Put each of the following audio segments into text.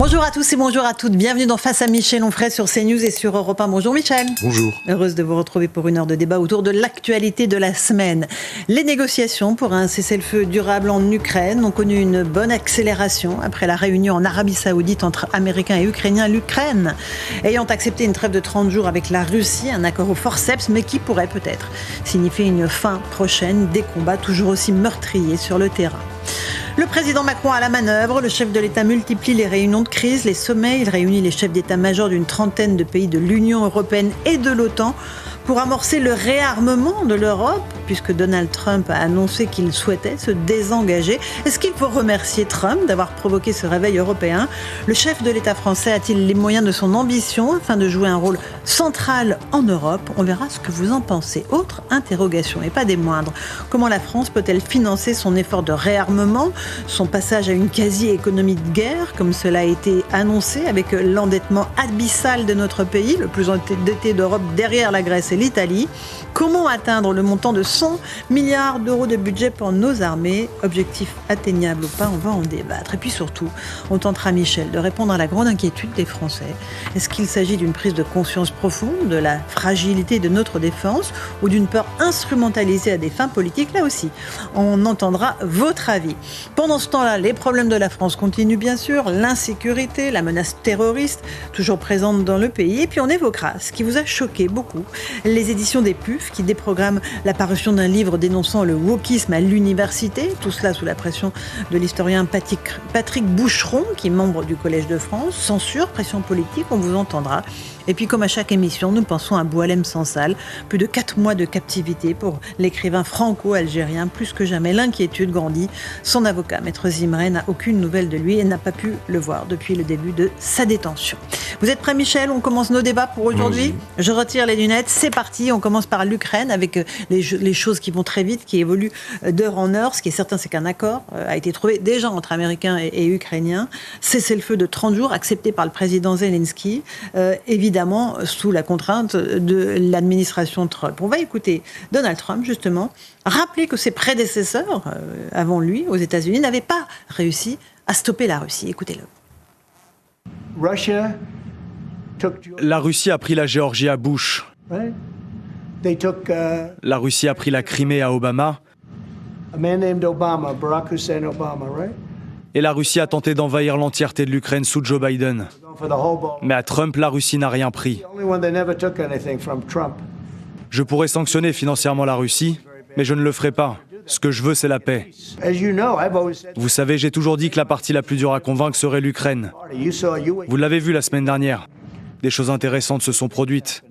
Bonjour à tous et bonjour à toutes. Bienvenue dans Face à Michel Onfray sur CNews et sur Europe 1. Bonjour Michel. Bonjour. Heureuse de vous retrouver pour une heure de débat autour de l'actualité de la semaine. Les négociations pour un cessez-le-feu durable en Ukraine ont connu une bonne accélération après la réunion en Arabie Saoudite entre Américains et Ukrainiens. L'Ukraine ayant accepté une trêve de 30 jours avec la Russie, un accord au forceps, mais qui pourrait peut-être signifier une fin prochaine des combats toujours aussi meurtriers sur le terrain. Le président Macron à la manœuvre, le chef de l'État multiplie les réunions de crise, les sommets. Il réunit les chefs d'état-major d'une trentaine de pays de l'Union européenne et de l'OTAN pour amorcer le réarmement de l'Europe, puisque Donald Trump a annoncé qu'il souhaitait se désengager. Est-ce qu'il faut remercier Trump d'avoir provoqué ce réveil européen ? Le chef de l'État français a-t-il les moyens de son ambition afin de jouer un rôle central en Europe ? On verra ce que vous en pensez. Autre interrogation, et pas des moindres. Comment la France peut-elle financer son effort de réarmement, son passage à une quasi-économie de guerre, comme cela a été annoncé, avec l'endettement abyssal de notre pays, le plus endetté d'Europe derrière la Grèce et l'Italie. Comment atteindre le montant de 100 milliards d'euros de budget pour nos armées ? Objectif atteignable ou pas, on va en débattre. Et puis surtout, on tentera, Michel, de répondre à la grande inquiétude des Français. Est-ce qu'il s'agit d'une prise de conscience profonde de la fragilité de notre défense ou d'une peur instrumentalisée à des fins politiques ? Là aussi, on entendra votre avis. Pendant ce temps-là, les problèmes de la France continuent bien sûr, l'insécurité, la menace terroriste, toujours présente dans le pays. Et puis on évoquera ce qui vous a choqué beaucoup, les éditions des PUF qui déprogramment la parution d'un livre dénonçant le wokisme à l'université. Tout cela sous la pression de l'historien Patrick Boucheron, qui est membre du Collège de France. Censure, pression politique, on vous entendra. Et puis comme à chaque émission, nous pensons à Boualem Sansal. Plus de 4 mois de captivité pour l'écrivain franco-algérien. Plus que jamais, l'inquiétude grandit. Son avocat, Maître Zimret, n'a aucune nouvelle de lui et n'a pas pu le voir depuis le début de sa détention. Vous êtes prêts, Michel ? On commence nos débats pour aujourd'hui. Je retire les lunettes. C'est parti. On commence par l'Ukraine avec les choses qui vont très vite, qui évoluent d'heure en heure. Ce qui est certain, c'est qu'un accord a été trouvé déjà entre Américains et Ukrainiens. Cessez-le-feu de 30 jours accepté par le président Zelensky. Évidemment, sous la contrainte de l'administration Trump. On va écouter Donald Trump, justement, rappeler que ses prédécesseurs, avant lui, aux États-Unis, n'avaient pas réussi à stopper la Russie. Écoutez-le. La Russie a pris la Géorgie à Bush. La Russie a pris la Crimée à Obama. Et la Russie a tenté d'envahir l'entièreté de l'Ukraine sous Joe Biden. Mais à Trump, la Russie n'a rien pris. Je pourrais sanctionner financièrement la Russie, mais je ne le ferai pas. Ce que je veux, c'est la paix. Vous savez, j'ai toujours dit que la partie la plus dure à convaincre serait l'Ukraine. Vous l'avez vu la semaine dernière. Des choses intéressantes se sont produites.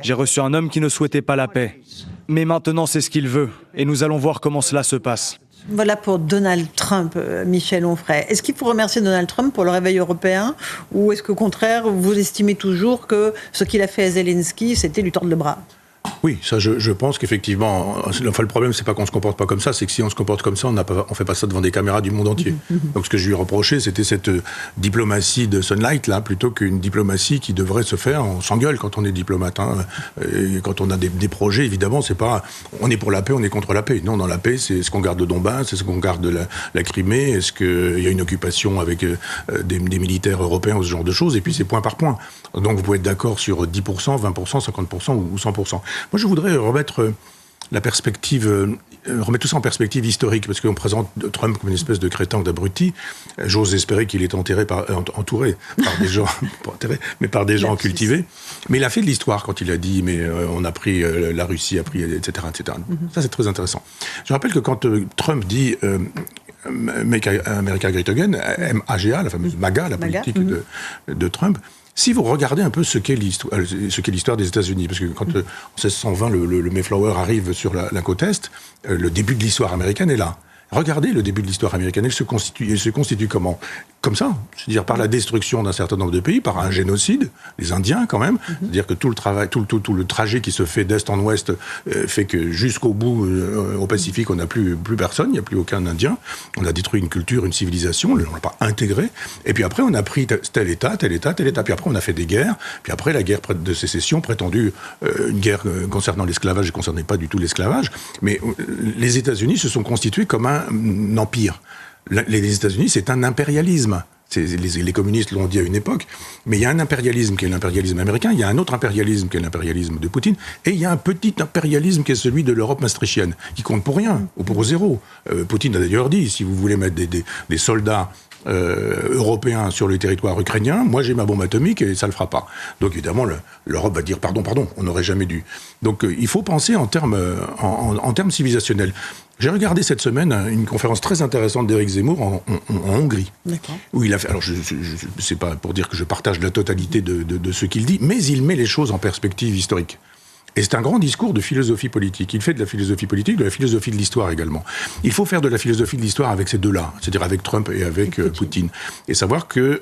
J'ai reçu un homme qui ne souhaitait pas la paix. Mais maintenant, c'est ce qu'il veut. Et nous allons voir comment cela se passe. Voilà pour Donald Trump, Michel Onfray. Est-ce qu'il faut remercier Donald Trump pour le réveil européen ? Ou est-ce qu'au contraire, vous estimez toujours que ce qu'il a fait à Zelensky, c'était lui tordre le bras ? Oui, ça, je pense qu'effectivement, enfin, le problème, c'est pas qu'on se comporte pas comme ça, c'est que si on se comporte comme ça, on fait pas ça devant des caméras du monde entier. Donc, ce que je lui reprochais, c'était cette diplomatie de Sunlight, là, plutôt qu'une diplomatie qui devrait se faire. On s'engueule quand on est diplomate, hein. Et quand on a des projets, évidemment, c'est pas, on est pour la paix, on est contre la paix. Non, dans la paix, c'est ce qu'on garde de Donbass, c'est ce qu'on garde de la Crimée, est-ce qu'il y a une occupation avec des militaires européens ou ce genre de choses, et puis c'est point par point. Donc, vous pouvez être d'accord sur 10%, 20%, 50% ou 100%. Moi, je voudrais remettre tout ça en perspective historique, parce qu'on présente Trump comme une espèce de crétin ou d'abruti. J'ose espérer qu'il est entouré par des gens, par des gens cultivés. Mais il a fait de l'histoire quand il a dit, on a pris, la Russie a pris, etc., etc. Ça, c'est très intéressant. Je rappelle que quand Trump dit Make America Great Again, MAGA, la fameuse MAGA, la politique de Trump. Si vous regardez un peu ce qu'est l'histoire des États-Unis, parce que quand en 1620 le Mayflower arrive sur la côte Est, le début de l'histoire américaine est là. Regardez le début de l'histoire américaine, elle se constitue comment ? Comme ça, c'est-à-dire par la destruction d'un certain nombre de pays, par un génocide, les Indiens quand même, c'est-à-dire que tout le trajet qui se fait d'est en ouest fait que jusqu'au bout, au Pacifique, on n'a plus personne, il n'y a plus aucun Indien, on a détruit une culture, une civilisation, on ne l'a pas intégré, et puis après on a pris tel État, puis après on a fait des guerres, puis après la guerre de sécession prétendue, une guerre concernant l'esclavage, et ne concernait pas du tout l'esclavage, mais les États-Unis se sont constitués comme un empire. Les États-Unis, c'est un impérialisme. Les communistes l'ont dit à une époque, mais il y a un impérialisme qui est l'impérialisme américain, il y a un autre impérialisme qui est l'impérialisme de Poutine, et il y a un petit impérialisme qui est celui de l'Europe maastrichtienne, qui compte pour rien, ou pour zéro. Poutine a d'ailleurs dit, si vous voulez mettre des soldats européens sur le territoire ukrainien, moi j'ai ma bombe atomique et ça le fera pas. Donc évidemment, l'Europe va dire pardon, on n'aurait jamais dû. Donc il faut penser en termes civilisationnels. J'ai regardé cette semaine une conférence très intéressante d'Éric Zemmour en Hongrie. D'accord. Où il a fait. Alors, c'est pas pour dire que je partage la totalité de ce qu'il dit, mais il met les choses en perspective historique. Et c'est un grand discours de philosophie politique. Il fait de la philosophie politique, de la philosophie de l'histoire également. Il faut faire de la philosophie de l'histoire avec ces deux-là, c'est-à-dire avec Trump et avec Poutine. Et savoir que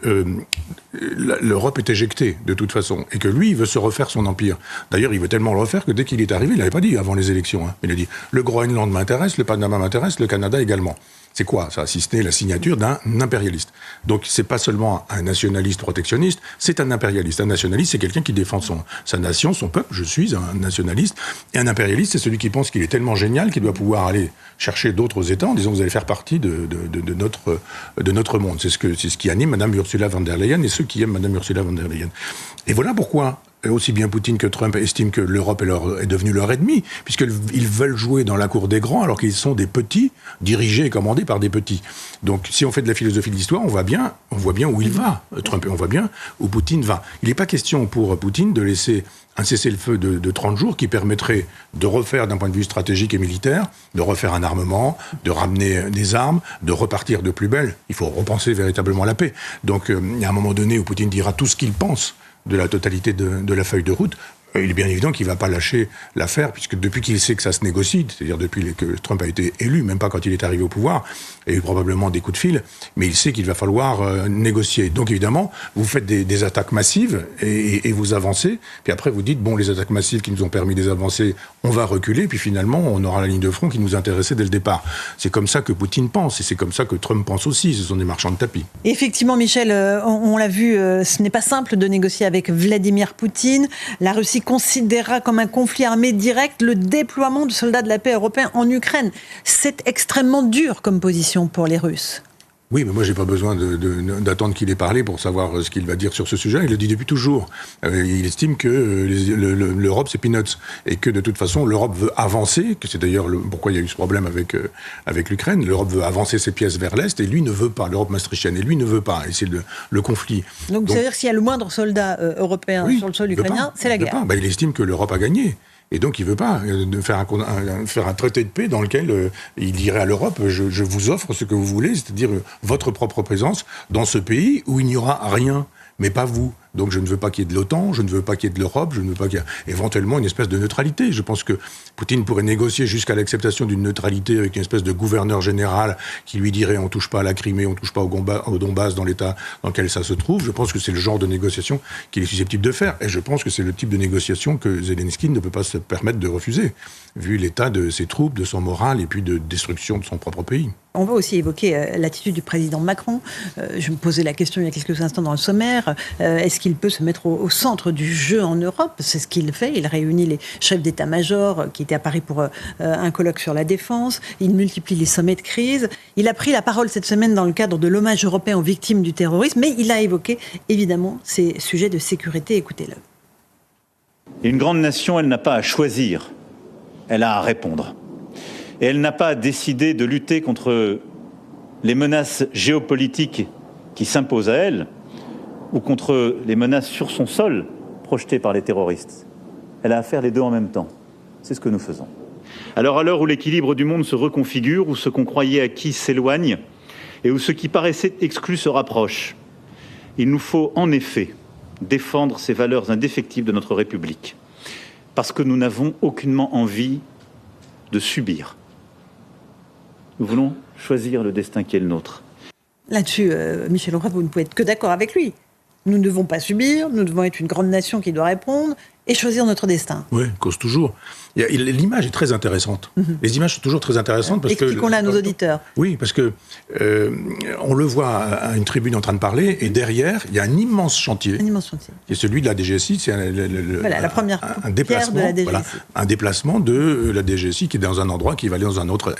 l'Europe est éjectée, de toute façon, et que lui, il veut se refaire son empire. D'ailleurs, il veut tellement le refaire que dès qu'il est arrivé, il n'avait pas dit avant les élections. Il a dit « Le Groenland m'intéresse, le Panama m'intéresse, le Canada également ». C'est quoi ça? Si ce n'est la signature d'un impérialiste. Donc c'est pas seulement un nationaliste protectionniste, c'est un impérialiste. Un nationaliste, c'est quelqu'un qui défend sa nation, son peuple. Je suis un nationaliste. Et un impérialiste, c'est celui qui pense qu'il est tellement génial qu'il doit pouvoir aller chercher d'autres États en disant vous allez faire partie de notre monde. C'est ce qui anime Madame Ursula von der Leyen et ceux qui aiment Madame Ursula von der Leyen. Et voilà pourquoi aussi bien Poutine que Trump estiment que l'Europe est devenue leur ennemi, puisqu'ils veulent jouer dans la cour des grands alors qu'ils sont des petits, dirigés et commandés par des petits. Donc si on fait de la philosophie de l'histoire, on voit bien où il va, Trump, et on voit bien où Poutine va. Il n'est pas question pour Poutine de laisser un cessez-le-feu de 30 jours qui permettrait de refaire d'un point de vue stratégique et militaire, de refaire un armement, de ramener des armes, de repartir de plus belle. Il faut repenser véritablement la paix. Donc il y a un moment donné où Poutine dira tout ce qu'il pense de la totalité de la feuille de route. Il est bien évident qu'il ne va pas lâcher l'affaire, puisque depuis qu'il sait que ça se négocie, c'est-à-dire depuis que Trump a été élu, même pas quand il est arrivé au pouvoir, il y a eu probablement des coups de fil, mais il sait qu'il va falloir négocier. Donc évidemment, vous faites des attaques massives et vous avancez, puis après vous dites, bon, les attaques massives qui nous ont permis des avancées, on va reculer, puis finalement, on aura la ligne de front qui nous intéressait dès le départ. C'est comme ça que Poutine pense, et c'est comme ça que Trump pense aussi, ce sont des marchands de tapis. Effectivement, Michel, on l'a vu, ce n'est pas simple de négocier avec Vladimir Poutine. La Russie considérera comme un conflit armé direct le déploiement de soldats de la paix européens en Ukraine. C'est extrêmement dur comme position pour les Russes. Oui, mais moi, j'ai pas besoin d'attendre qu'il ait parlé pour savoir ce qu'il va dire sur ce sujet. Il le dit depuis toujours. Il estime que l'Europe, c'est peanuts. Et que, de toute façon, l'Europe veut avancer, que c'est d'ailleurs pourquoi il y a eu ce problème avec l'Ukraine. L'Europe veut avancer ses pièces vers l'Est, et lui ne veut pas, l'Europe maastrichtienne. Et lui ne veut pas. Et c'est le conflit. Donc, ça veut dire que s'il y a le moindre soldat européen sur le sol ukrainien, c'est la guerre. Il estime que l'Europe a gagné. Et donc, il ne veut pas faire un traité de paix dans lequel il dirait à l'Europe « je vous offre ce que vous voulez, c'est-à-dire votre propre présence dans ce pays où il n'y aura rien, mais pas vous ». Donc je ne veux pas qu'il y ait de l'OTAN, je ne veux pas qu'il y ait de l'Europe, je ne veux pas qu'il y ait éventuellement une espèce de neutralité. Je pense que Poutine pourrait négocier jusqu'à l'acceptation d'une neutralité avec une espèce de gouverneur général qui lui dirait on ne touche pas à la Crimée, on ne touche pas au Donbass dans l'état dans lequel ça se trouve. Je pense que c'est le genre de négociation qu'il est susceptible de faire. Et je pense que c'est le type de négociation que Zelensky ne peut pas se permettre de refuser, vu l'état de ses troupes, de son moral et puis de destruction de son propre pays. On va aussi évoquer l'attitude du président Macron. Je me posais la question il y a quelques instants dans le sommaire. Est-ce qu'il peut se mettre au centre du jeu en Europe? C'est ce qu'il fait. Il réunit les chefs d'état-major qui étaient à Paris pour un colloque sur la défense. Il multiplie les sommets de crise. Il a pris la parole cette semaine dans le cadre de l'hommage européen aux victimes du terrorisme, mais il a évoqué évidemment ces sujets de sécurité. Écoutez-le. Une grande nation, elle n'a pas à choisir, elle a à répondre. Et elle n'a pas à décider de lutter contre les menaces géopolitiques qui s'imposent à elle ou contre les menaces sur son sol projetées par les terroristes. Elle a à faire les deux en même temps. C'est ce que nous faisons. Alors à l'heure où l'équilibre du monde se reconfigure, où ce qu'on croyait acquis s'éloigne et où ce qui paraissait exclu se rapproche, il nous faut en effet défendre ces valeurs indéfectibles de notre République. Parce que nous n'avons aucunement envie de subir. Nous voulons choisir le destin qui est le nôtre. Là-dessus, Michel Onfray, vous ne pouvez être que d'accord avec lui. Nous ne devons pas subir, nous devons être une grande nation qui doit répondre, Et choisir notre destin. Oui, cause toujours. L'image est très intéressante. Les images sont toujours très intéressantes parce que... Expliquons-la à nos auditeurs. Oui, parce que on le voit à une tribune en train de parler, et derrière, il y a un immense chantier. Un immense chantier. Qui est celui de la DGSI. C'est la première un déplacement, de la DGSI. Voilà, un déplacement de la DGSI qui est dans un endroit qui va aller dans un autre.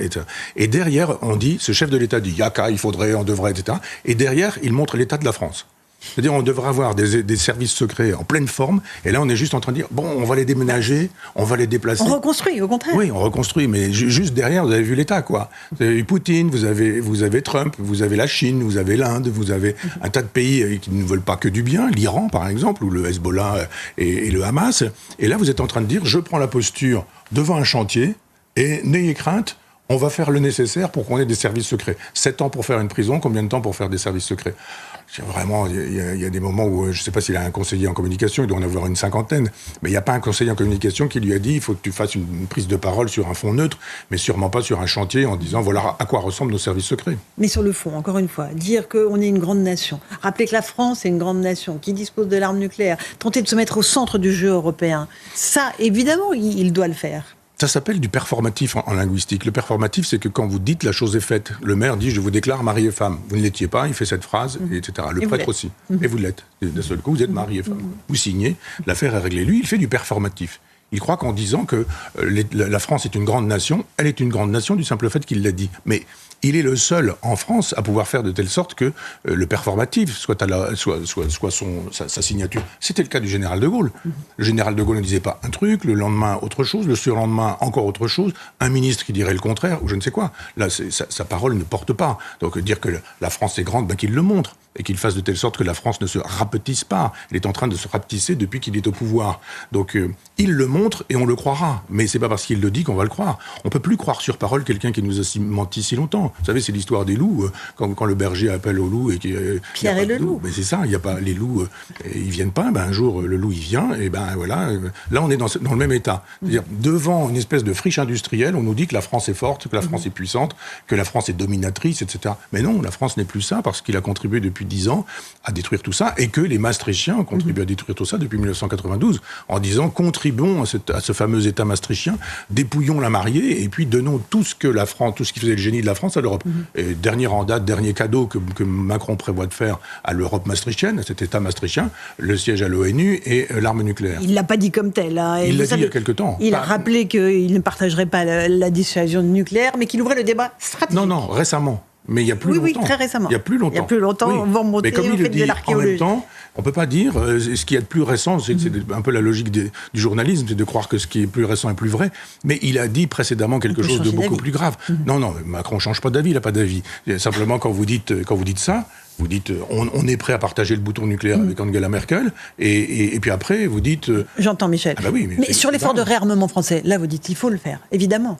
Et derrière, on dit, ce chef de l'État dit, yaka, il faudrait, on devrait, etc. Et derrière, il montre l'état de la France. C'est-à-dire, on devrait avoir des services secrets en pleine forme, et là, on est juste en train de dire, bon, on va les déménager, on va les déplacer. On reconstruit, au contraire. Oui, on reconstruit, mais juste derrière, vous avez vu l'État, quoi. Vous avez eu Poutine, vous avez Trump, vous avez la Chine, vous avez l'Inde, vous avez un tas de pays qui ne veulent pas que du bien, l'Iran, par exemple, ou le Hezbollah et le Hamas. Et là, vous êtes en train de dire, je prends la posture devant un chantier, et n'ayez crainte, on va faire le nécessaire pour qu'on ait des services secrets. 7 ans pour faire une prison, combien de temps pour faire des services secrets ? Vraiment, il y a des moments où, je ne sais pas s'il a un conseiller en communication, il doit en avoir une 50aine, mais il n'y a pas un conseiller en communication qui lui a dit il faut que tu fasses une prise de parole sur un fond neutre, mais sûrement pas sur un chantier en disant voilà à quoi ressemblent nos services secrets. Mais sur le fond, encore une fois, dire qu'on est une grande nation, rappeler que la France est une grande nation qui dispose de l'arme nucléaire, tenter de se mettre au centre du jeu européen, ça, évidemment, il doit le faire. Ça s'appelle du performatif en linguistique. Le performatif, c'est que quand vous dites la chose est faite, le maire dit « je vous déclare mari et femme ». Vous ne l'étiez pas, il fait cette phrase, etc. Le prêtre aussi. Et vous l'êtes. D'un seul coup, vous êtes mari et femme. Vous signez, l'affaire est réglée. Lui, il fait du performatif. Il croit qu'en disant que la France est une grande nation, elle est une grande nation du simple fait qu'il l'a dit. Mais il est le seul en France à pouvoir faire de telle sorte que le performatif soit sa signature. C'était le cas du général de Gaulle. Le général de Gaulle ne disait pas un truc, le lendemain autre chose, le surlendemain encore autre chose, un ministre qui dirait le contraire, ou je ne sais quoi. Là, sa parole ne porte pas. Donc dire que la France est grande, qu'il le montre. Et qu'il fasse de telle sorte que la France ne se rapetisse pas. Elle est en train de se rapetisser depuis qu'il est au pouvoir. Donc, il le montre et on le croira. Mais c'est pas parce qu'il le dit qu'on va le croire. On peut plus croire sur parole quelqu'un qui nous a menti si longtemps. Vous savez, c'est l'histoire des loups. Quand le berger appelle au loup et qu'il Pierre et le loup. Mais c'est ça, il y a pas les loups, ils viennent pas. Un jour, le loup il vient. Et voilà. Là, on est dans le même état. C'est-à-dire devant une espèce de friche industrielle, on nous dit que la France est forte, que la France est puissante, que la France est dominatrice, etc. Mais non, la France n'est plus ça parce qu'il a contribué depuis 10 ans à détruire tout ça, et que les Maastrichtiens ont contribué à détruire tout ça depuis 1992, en disant contribuons à ce fameux État maastrichtien, dépouillons la mariée, et puis donnons tout ce qui faisait le génie de la France à l'Europe. Et dernier en date, dernier cadeau que Macron prévoit de faire à l'Europe maastrichtienne, à cet État maastrichtien, le siège à l'ONU et l'arme nucléaire. Il ne l'a pas dit comme tel. Hein. Il l'a dit il y a quelque temps. Il a rappelé qu'il ne partagerait pas la dissuasion nucléaire, mais qu'il ouvrait le débat stratégique. Non, récemment. Mais il y a plus longtemps. Oui, très récemment. Il y a plus longtemps. On va remonter, mais comme il le dit, en même temps, on ne peut pas dire ce qui est de plus récent, c'est un peu la logique du journalisme, c'est de croire que ce qui est plus récent est plus vrai, mais il a dit précédemment quelque chose de beaucoup plus grave. Non, Macron ne change pas d'avis, il n'a pas d'avis. Simplement, quand vous dites ça, vous dites on est prêt à partager le bouton nucléaire avec Angela Merkel, et puis après, vous dites... J'entends, Michel. Ah bah oui, mais sur l'effort de réarmement français, là, vous dites il faut le faire, évidemment.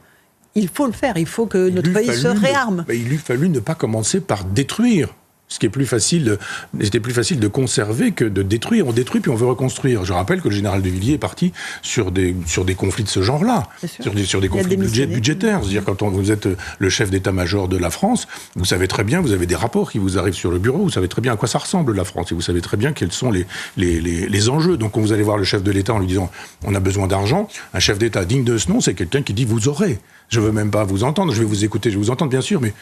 Il faut le faire, il faut que notre pays se réarme. Il lui fallut ne pas commencer par détruire. Ce qui est plus facile, c'était plus facile de conserver que de détruire. On détruit puis on veut reconstruire. Je rappelle que le général de Villiers est parti sur des conflits de ce genre-là, sur des conflits budgétaires. C'est-à-dire quand vous êtes le chef d'état-major de la France, vous savez très bien, vous avez des rapports qui vous arrivent sur le bureau, vous savez très bien à quoi ça ressemble la France, et vous savez très bien quels sont les enjeux. Donc quand vous allez voir le chef de l'État en lui disant on a besoin d'argent, un chef d'État digne de ce nom, c'est quelqu'un qui dit vous aurez. Je veux même pas vous entendre, je vais vous écouter, je vais vous entendre bien sûr, mais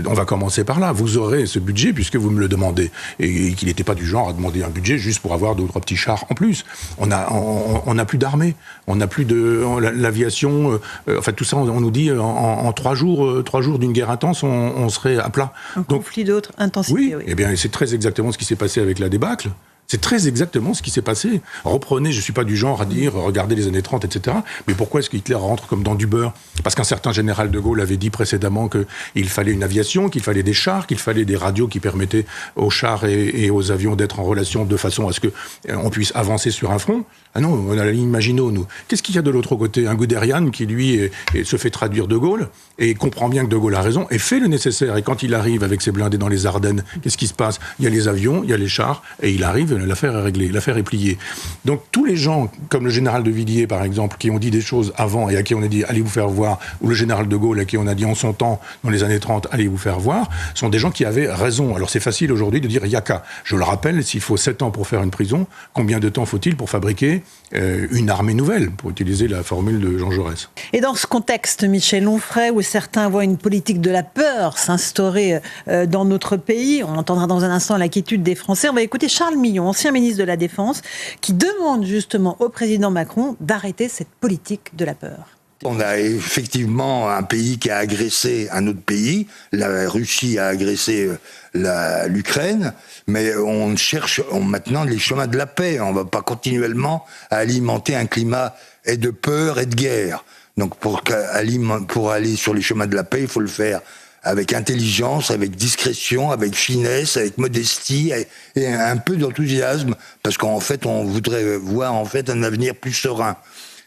on va commencer par là. Vous aurez ce budget puisque vous me le demandez. Et qu'il n'était pas du genre à demander un budget juste pour avoir 2 ou 3 petits chars en plus. On a plus d'armée, on n'a plus de l'aviation. Enfin tout ça, on nous dit en 3 jours d'une guerre intense, on serait à plat. Un conflit d'autre intensité. Oui. Eh bien c'est très exactement ce qui s'est passé avec la débâcle. C'est très exactement ce qui s'est passé. Reprenez, je ne suis pas du genre à dire, regardez les années 30, etc. Mais pourquoi est-ce que Hitler rentre comme dans du beurre ? Parce qu'un certain général de Gaulle avait dit précédemment qu'il fallait une aviation, qu'il fallait des chars, qu'il fallait des radios qui permettaient aux chars et aux avions d'être en relation de façon à ce qu'on puisse avancer sur un front. Ah non, on a la ligne Maginot, nous. Qu'est-ce qu'il y a de l'autre côté ? Un Guderian qui, lui, se fait traduire de Gaulle et comprend bien que de Gaulle a raison et fait le nécessaire. Et quand il arrive avec ses blindés dans les Ardennes, qu'est-ce qui se passe ? Il y a les avions, il y a les chars et il arrive l'affaire est réglée, l'affaire est pliée. Donc tous les gens, comme le général de Villiers par exemple, qui ont dit des choses avant et à qui on a dit allez vous faire voir, ou le général de Gaulle à qui on a dit en son temps, dans les années 30, allez vous faire voir, sont des gens qui avaient raison. Alors c'est facile aujourd'hui de dire yaka. Je le rappelle, s'il faut 7 ans pour faire une prison, combien de temps faut-il pour fabriquer une armée nouvelle, pour utiliser la formule de Jean Jaurès. Et dans ce contexte, Michel Onfray, où certains voient une politique de la peur s'instaurer dans notre pays, on entendra dans un instant l'inquiétude des Français, on va écouter Charles Millon, ancien ministre de la Défense, qui demande justement au président Macron d'arrêter cette politique de la peur. On a effectivement un pays qui a agressé un autre pays, la Russie a agressé l'Ukraine, mais on cherche maintenant les chemins de la paix. On ne va pas continuellement alimenter un climat de peur et de guerre. Donc pour aller sur les chemins de la paix, il faut le faire avec intelligence, avec discrétion, avec finesse, avec modestie et un peu d'enthousiasme, parce qu'en fait on voudrait voir en fait un avenir plus serein.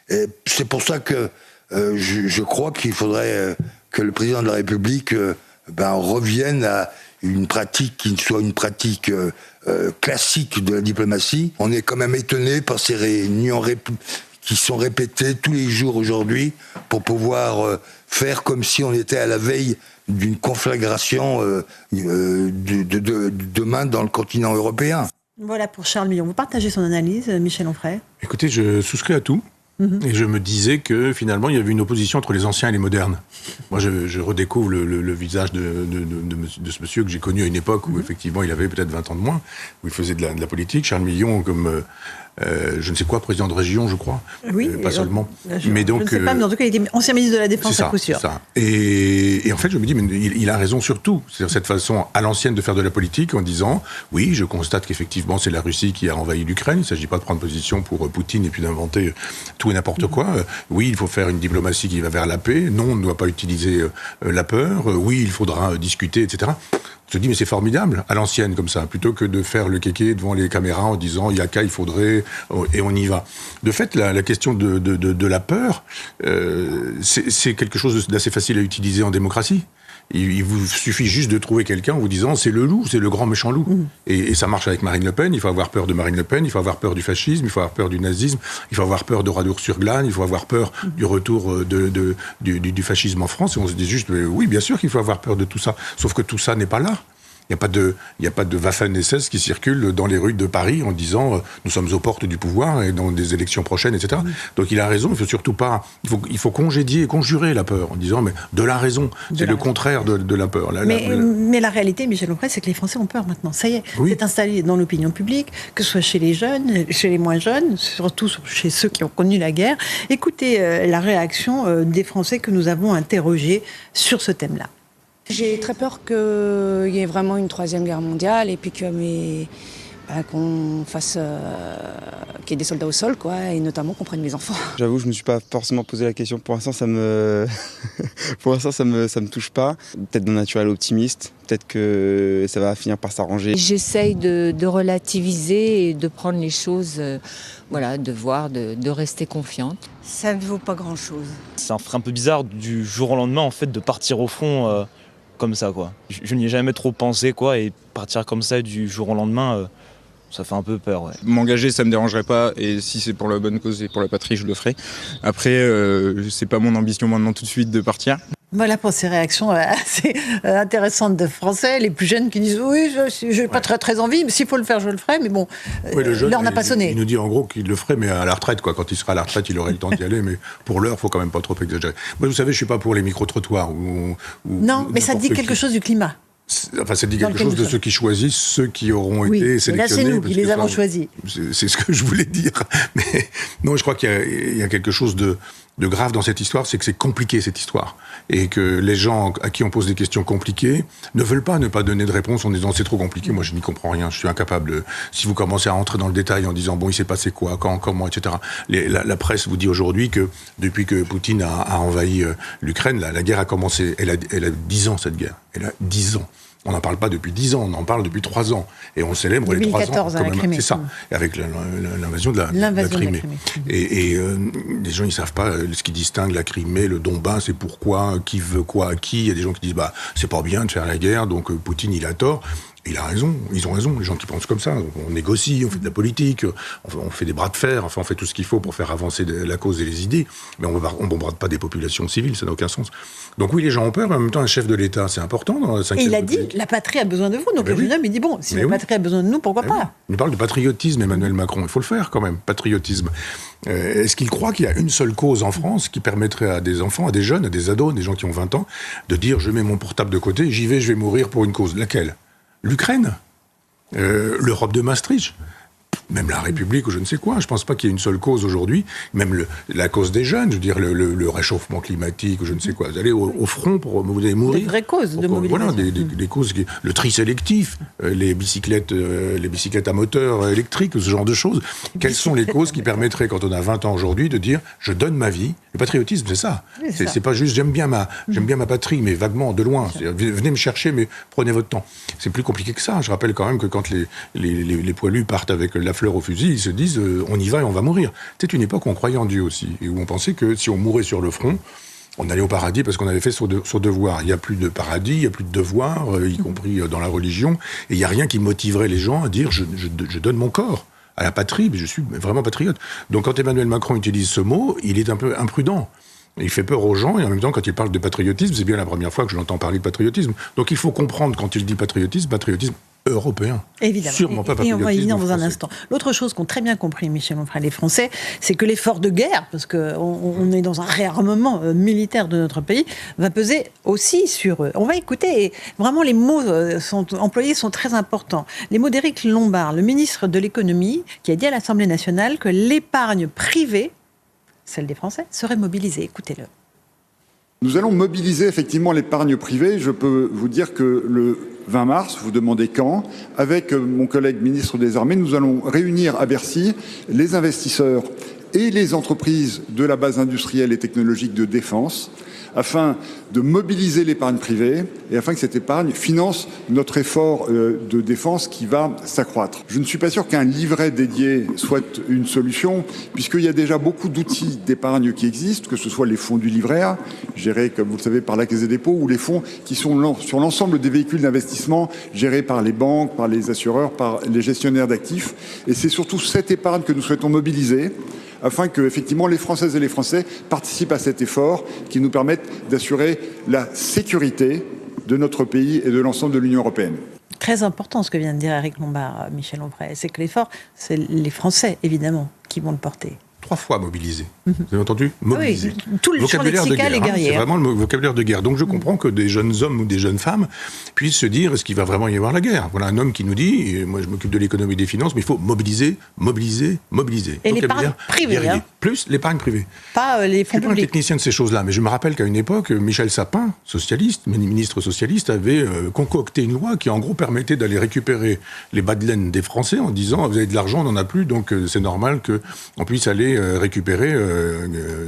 Et c'est pour ça que je crois qu'il faudrait que le président de la République revienne à une pratique qui soit une pratique classique de la diplomatie. On est quand même étonné par ces réunions qui sont répétées tous les jours aujourd'hui pour pouvoir faire comme si on était à la veille d'une conflagration demain dans le continent européen. Voilà pour Charles Millon. Vous partagez son analyse, Michel Onfray ? Écoutez, je souscris à tout. Et je me disais que finalement il y avait une opposition entre les anciens et les modernes. Moi je redécouvre le visage de ce monsieur que j'ai connu à une époque où effectivement il avait peut-être 20 ans de moins, où il faisait de la politique. Charles Millon comme je ne sais quoi, président de région je crois, oui, pas seulement. Mais donc, je ne sais pas, mais en tout cas il était ancien ministre de la Défense à coup sûr. Ça. Et en fait je me dis mais il a raison sur tout. C'est-à-dire cette façon à l'ancienne de faire de la politique en disant oui je constate qu'effectivement c'est la Russie qui a envahi l'Ukraine, il ne s'agit pas de prendre position pour Poutine et puis d'inventer tout et n'importe quoi. Oui, il faut faire une diplomatie qui va vers la paix. Non, on ne doit pas utiliser la peur. Oui, il faudra discuter, etc. On se dit, mais c'est formidable, à l'ancienne, comme ça, plutôt que de faire le kéké devant les caméras en disant, yaka, il faudrait, et on y va. De fait, la question de la peur, c'est quelque chose d'assez facile à utiliser en démocratie. Il vous suffit juste de trouver quelqu'un en vous disant c'est le loup, c'est le grand méchant loup. Et ça marche avec Marine Le Pen, il faut avoir peur de Marine Le Pen, il faut avoir peur du fascisme, il faut avoir peur du nazisme, il faut avoir peur de Radour-sur-Glane, il faut avoir peur du retour du fascisme en France. Et on se dit juste, oui, bien sûr qu'il faut avoir peur de tout ça. Sauf que tout ça n'est pas là. Il n'y a pas de Waffen-SS qui circule dans les rues de Paris en disant nous sommes aux portes du pouvoir et dans des élections prochaines, etc. Donc il a raison, il faut surtout pas... Il faut congédier et conjurer la peur en disant mais de la raison, c'est le contraire de la peur. Mais la réalité, Michel Onfray, c'est que les Français ont peur maintenant. Ça y est, c'est installé dans l'opinion publique, que ce soit chez les jeunes, chez les moins jeunes, surtout chez ceux qui ont connu la guerre. Écoutez la réaction des Français que nous avons interrogés sur ce thème-là. J'ai très peur qu'il y ait vraiment une troisième guerre mondiale et puis qu'on fasse qu'il y ait des soldats au sol, quoi, et notamment qu'on prenne mes enfants. J'avoue, je me suis pas forcément posé la question. Pour l'instant, ça me touche pas. Peut-être d'un naturel optimiste. Peut-être que ça va finir par s'arranger. J'essaye de relativiser et de prendre les choses, de rester confiante. Ça ne vaut pas grand-chose. Ça ferait un peu bizarre du jour au lendemain, en fait, de partir au front comme ça, quoi. Je n'y ai jamais trop pensé, quoi, et partir comme ça du jour au lendemain, ça fait un peu peur, ouais. M'engager, ça me dérangerait pas, et si c'est pour la bonne cause et pour la patrie, je le ferai. Après, c'est pas mon ambition maintenant tout de suite de partir. Voilà pour ces réactions assez intéressantes de Français, les plus jeunes qui disent oui, je n'ai pas très envie, mais s'il faut le faire, je le ferai, mais bon, l'heure n'a pas sonné. Il nous dit en gros qu'il le ferait, mais à la retraite, quoi. Quand il sera à la retraite, il aurait le temps d'y aller, mais pour l'heure, il faut quand même pas trop exagérer. Moi, vous savez, je ne suis pas pour les micro-trottoirs. Non, mais ça dit quelque chose du climat. Enfin, ça dit quelque chose de ceux qui choisissent, ceux qui auront été sélectionnés. Là, c'est nous qui les avons choisis. C'est ce que je voulais dire. Mais non, je crois qu'il y a quelque chose de grave dans cette histoire, c'est que c'est compliqué, cette histoire. Et que les gens à qui on pose des questions compliquées ne veulent pas ne pas donner de réponse en disant c'est trop compliqué, moi je n'y comprends rien, je suis incapable. Si vous commencez à rentrer dans le détail en disant bon, il s'est passé quoi, quand, comment, etc. La presse vous dit aujourd'hui que depuis que Poutine a envahi l'Ukraine, la guerre a commencé. Elle a 10 ans, cette guerre. Elle a 10 ans. On n'en parle pas depuis 10 ans, on en parle depuis 3 ans. Et on célèbre les 3 ans. C'est ça, avec l'invasion de la Crimée. Et les gens, ils ne savent pas ce qui distingue la Crimée, le Donbass, c'est pourquoi, qui veut quoi à qui. Il y a des gens qui disent, c'est pas bien de faire la guerre, donc Poutine, il a tort. Il a raison, ils ont raison, les gens qui pensent comme ça. On négocie, on fait de la politique, on fait des bras de fer, enfin on fait tout ce qu'il faut pour faire avancer la cause et les idées, mais on ne bombarde pas des populations civiles, ça n'a aucun sens. Donc oui, les gens ont peur, mais en même temps, un chef de l'État, c'est important dans la 5e Et il a République. dit, la patrie a besoin de vous. Donc le jeune homme, il dit, bon, si la patrie a besoin de nous, pourquoi pas ? Il parle de patriotisme, Emmanuel Macron, il faut le faire quand même, patriotisme. Est-ce qu'il croit qu'il y a une seule cause en France qui permettrait à des enfants, à des jeunes, à des ados, des gens qui ont 20 ans, de dire, je mets mon portable de côté, j'y vais, je vais mourir pour une cause. Laquelle ? L'Ukraine, l'Europe de Maastricht, même la République ou je ne sais quoi. Je ne pense pas qu'il y ait une seule cause aujourd'hui, même la cause des jeunes, je veux dire le réchauffement climatique ou je ne sais quoi. Vous allez au front pour vous allez mourir. Des vraies causes de mobilisation. Voilà, des causes, le tri sélectif, les bicyclettes à moteur électrique, ce genre de choses. Quelles sont les causes qui permettraient, quand on a 20 ans aujourd'hui, de dire je donne ma vie. Le patriotisme, c'est ça. C'est pas juste j'aime bien ma patrie, mais vaguement, de loin. Venez me chercher, mais prenez votre temps. C'est plus compliqué que ça. Je rappelle quand même que quand les poilus partent avec la fleur au fusil, ils se disent on y va et on va mourir. C'était une époque où on croyait en Dieu aussi, et où on pensait que si on mourait sur le front, on allait au paradis parce qu'on avait fait son devoir. Il n'y a plus de paradis, il n'y a plus de devoir, y compris dans la religion, et il n'y a rien qui motiverait les gens à dire je donne mon corps à la patrie, mais je suis vraiment patriote. Donc quand Emmanuel Macron utilise ce mot, il est un peu imprudent. Il fait peur aux gens, et en même temps, quand il parle de patriotisme, c'est bien la première fois que je l'entends parler de patriotisme. Donc il faut comprendre, quand il dit patriotisme européen. Évidemment. Sûrement pas patriotisme. Et on va y venir dans un instant. L'autre chose qu'ont très bien compris, Michel Onfray, les Français, c'est que l'effort de guerre, parce qu'on est dans un réarmement militaire de notre pays, va peser aussi sur eux. On va écouter, et vraiment les mots employés sont très importants. Les mots d'Éric Lombard, le ministre de l'économie, qui a dit à l'Assemblée nationale que l'épargne privée, celle des Français, serait mobilisée. Écoutez-le. Nous allons mobiliser effectivement l'épargne privée. Je peux vous dire que le 20 mars, vous demandez quand, avec mon collègue ministre des Armées, nous allons réunir à Bercy les investisseurs et les entreprises de la base industrielle et technologique de défense afin de mobiliser l'épargne privée et afin que cette épargne finance notre effort de défense qui va s'accroître. Je ne suis pas sûr qu'un livret dédié soit une solution, puisqu'il y a déjà beaucoup d'outils d'épargne qui existent, que ce soit les fonds du livret A, gérés, comme vous le savez, par la Caisse des dépôts, ou les fonds qui sont sur l'ensemble des véhicules d'investissement gérés par les banques, par les assureurs, par les gestionnaires d'actifs. Et c'est surtout cette épargne que nous souhaitons mobiliser, afin que, effectivement, les Françaises et les Français participent à cet effort qui nous permette d'assurer la sécurité de notre pays et de l'ensemble de l'Union européenne. Très important ce que vient de dire Éric Lombard, Michel Onfray, c'est que l'effort, c'est les Français, évidemment, qui vont le porter. 3 fois mobilisé. Vous avez entendu ? Mobilisé. Oui, tout le champ lexical est guerrier. C'est vraiment le vocabulaire de guerre. Donc je comprends que des jeunes hommes ou des jeunes femmes puissent se dire, est-ce qu'il va vraiment y avoir la guerre ? Voilà un homme qui nous dit, et moi je m'occupe de l'économie et des finances, mais il faut mobiliser. Et l'épargne privée. Plus l'épargne privée. Pas les fonds publics. Je ne suis pas un technicien de ces choses-là, mais je me rappelle qu'à une époque, Michel Sapin, socialiste, ministre socialiste, avait concocté une loi qui en gros permettait d'aller récupérer les bas de laine des Français en disant, vous avez de l'argent, on n'en a plus, donc c'est normal qu'on puisse aller récupérer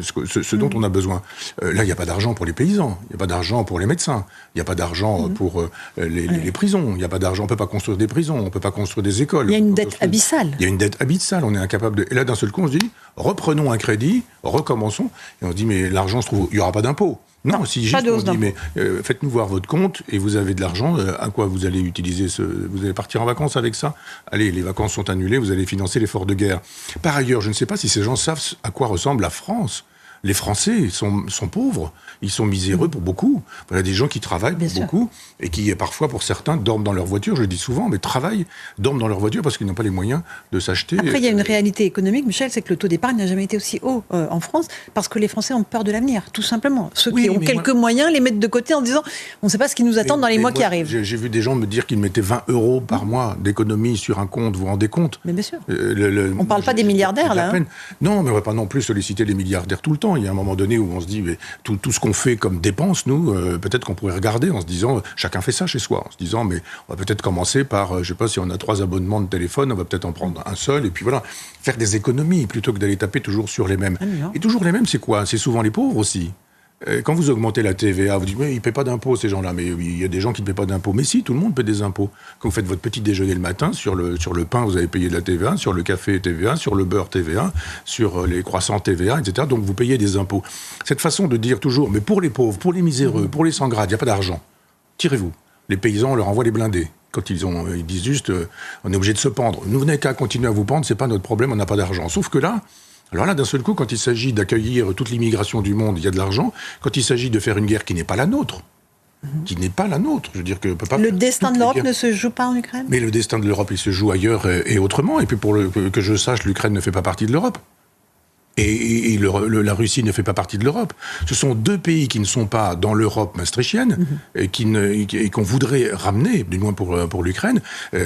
ce dont on a besoin. Là, il n'y a pas d'argent pour les paysans, il n'y a pas d'argent pour les médecins, il n'y a pas d'argent pour les prisons, il n'y a pas d'argent, on ne peut pas construire des prisons, on ne peut pas construire des écoles. Il y a une dette abyssale. Il y a une dette abyssale, on est incapable de... Et là, d'un seul coup, on se dit, reprenons un crédit, recommençons, et on se dit, mais l'argent se trouve... Il n'y aura pas d'impôt. Non, si juste on dit, mais faites-nous voir votre compte et vous avez de l'argent, à quoi vous allez utiliser vous allez partir en vacances avec ça ? Allez, les vacances sont annulées, vous allez financer l'effort de guerre. Par ailleurs, je ne sais pas si ces gens savent à quoi ressemble la France. Les Français sont pauvres, ils sont miséreux pour beaucoup. Voilà des gens qui travaillent pour beaucoup et qui, parfois, pour certains, dorment dans leur voiture, je le dis souvent, mais dorment dans leur voiture parce qu'ils n'ont pas les moyens de s'acheter. Après, il y a une réalité économique, Michel, c'est que le taux d'épargne n'a jamais été aussi haut en France parce que les Français ont peur de l'avenir, tout simplement. Ceux qui ont quelques moyens les mettent de côté en disant on ne sait pas ce qui nous attend dans les mois qui arrivent. J'ai vu des gens me dire qu'ils mettaient 20 € par mois d'économie sur un compte, vous vous rendez compte ? Mais bien sûr. On ne parle pas des milliardaires, là. Non, mais on ne va pas non plus solliciter les milliardaires tout le temps. Il y a un moment donné où on se dit, mais tout ce qu'on fait comme dépense, nous, peut-être qu'on pourrait regarder en se disant, chacun fait ça chez soi, en se disant, mais on va peut-être commencer par, je ne sais pas, si on a 3 abonnements de téléphone, on va peut-être en prendre un seul, et puis voilà, faire des économies, plutôt que d'aller taper toujours sur les mêmes. Et toujours les mêmes, c'est quoi ? C'est souvent les pauvres aussi. Quand vous augmentez la TVA, vous dites, mais ils ne paient pas d'impôts, ces gens-là. Mais il y a des gens qui ne paient pas d'impôts. Mais si, tout le monde paie des impôts. Quand vous faites votre petit déjeuner le matin, sur le pain, vous avez payé de la TVA, sur le café, TVA, sur le beurre, TVA, sur les croissants, TVA, etc. Donc vous payez des impôts. Cette façon de dire toujours, mais pour les pauvres, pour les miséreux, pour les sans grade, il n'y a pas d'argent. Tirez-vous. Les paysans, on leur envoie les blindés. quand ils disent juste on est obligé de se pendre. Nous n'avez qu'à continuer à vous pendre, c'est pas notre problème, on n'a pas d'argent. Sauf que là, alors là, d'un seul coup, quand il s'agit d'accueillir toute l'immigration du monde, il y a de l'argent. Quand il s'agit de faire une guerre qui n'est pas la nôtre, je veux dire que peut pas. Le destin de l'Europe ne se joue pas en Ukraine. Mais le destin de l'Europe, il se joue ailleurs et autrement. Et puis que je sache, l'Ukraine ne fait pas partie de l'Europe. Et la Russie ne fait pas partie de l'Europe. Ce sont deux pays qui ne sont pas dans l'Europe maastrichtienne et qu'on voudrait ramener, du moins pour l'Ukraine.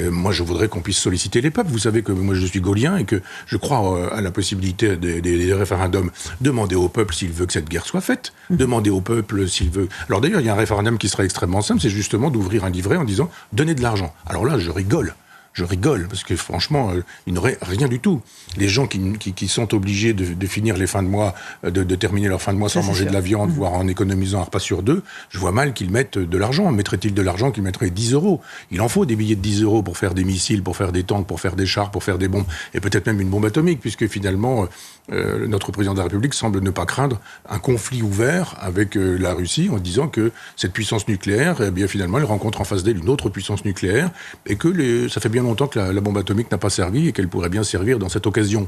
Moi, je voudrais qu'on puisse solliciter les peuples. Vous savez que moi, je suis gaulien et que je crois à la possibilité des référendums. Demander au peuple s'il veut que cette guerre soit faite. Demander au peuple s'il veut... Alors d'ailleurs, il y a un référendum qui serait extrêmement simple, c'est justement d'ouvrir un livret en disant « Donnez de l'argent ». Alors là, je rigole, parce que franchement, il n'aurait rien du tout. Les gens qui sont obligés de finir les fins de mois, de terminer leur fin de mois sans manger de la viande, voire en économisant un repas sur deux, je vois mal qu'ils mettent de l'argent. Mettrait-il de l'argent qu'ils mettraient 10 €? Il en faut des billets de 10 € pour faire des missiles, pour faire des tanks, pour faire des chars, pour faire des bombes, et peut-être même une bombe atomique, puisque finalement, notre président de la République semble ne pas craindre un conflit ouvert avec la Russie, en disant que cette puissance nucléaire, eh bien finalement, elle rencontre en face d'elle une autre puissance nucléaire, et que ça fait bien longtemps que la bombe atomique n'a pas servi et qu'elle pourrait bien servir dans cette occasion.